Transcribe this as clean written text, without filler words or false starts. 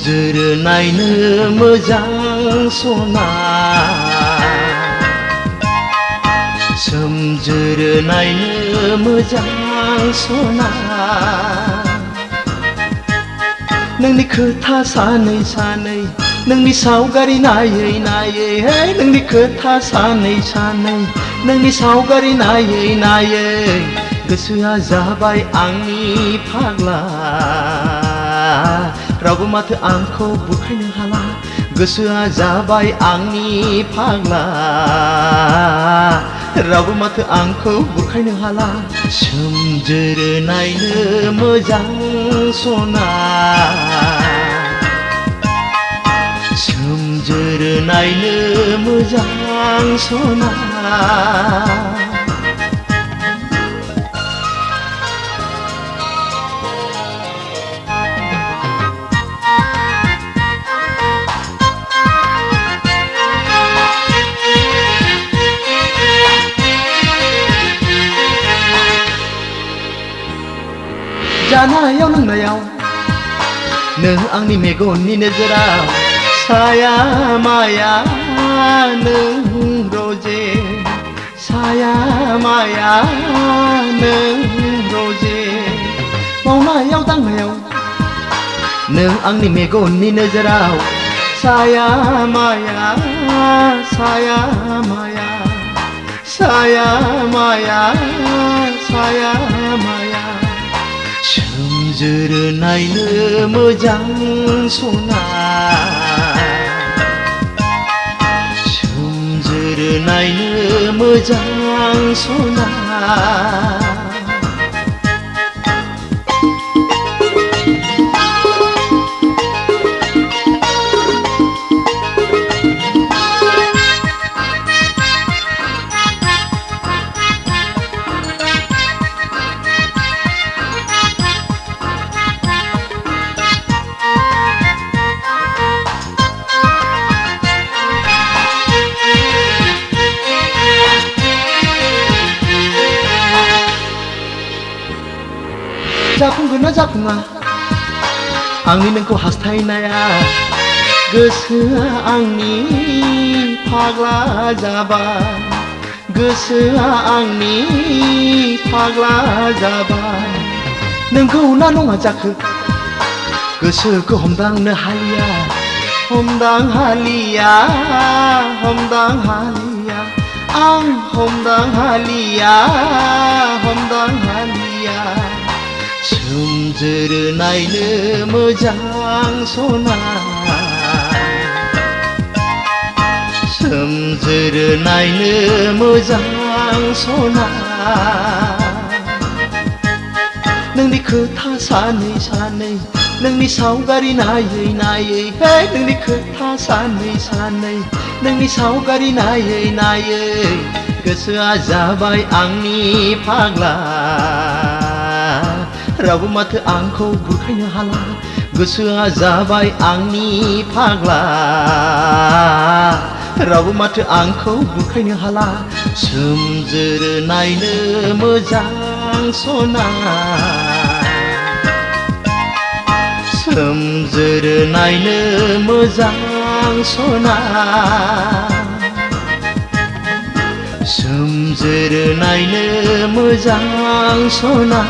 सोमजोर नायनो मोजां सना सोमजोर नायनो मोजां सना नोंनि खोथा सानै सानै नोंनि सावगारि नायै नायै हे नोंनि खोथा सानै सानै नोंनि सावगारि नायै नायै गोसोआ जाबाय आंनि फाग्ला रावबो माथो आंखौ बुरखायनो हाला गोसोआ जाबाय आंनि फाग्ला रावबो माथो आंखौ बुरखायनो हाला सोमजोर नायनो मोजां सना सोमजोर नायनो मोजां सना जानायाव लोंनायाव नों आंनि मेगननि नोजोराव साया माया नों रजे साया माया नों रजे मावनायाव दांनायाव नों आंनि मेगननि नोजोराव साया माया साया माया साया माया साया माया सोमजोर नायनो मोजां सना सोमजोर नायनो मोजां सना जाफुंगोन ना जाफुङा आंनि नोंखौ हास्थायनाया गोसोआ आंनि फाग्ला जाबाय गोसोआ आंनि फाग्ला जाबाय नोंखौ ना नङा जाखो गोसोखौ हमदांनो हालिया हमदां हालिया हमदां हालिया आं हमदां हालिया हमदां हालिया सोमजोर नायनो मोजां सना सोमजोर नायनो मोजां सना नोंनि खोथा सानै सानै नोंनि सावगारि नायै नायै हे नोंनि खोथा सानै सानै नोंनि सावगारि नायै नायै गोसोआ जाबाय आंनि फाग्ला रावबो माथो आंखौ बुरखायनो हाला गोसोआ जाबाय आंनि फाग्ला रावबो माथो आंखौ बुरखायनो हाला सोमजोर नायनो मोजां सना सोमजोर नायनो मोजां सना सोमजोर नायनो मोजां सना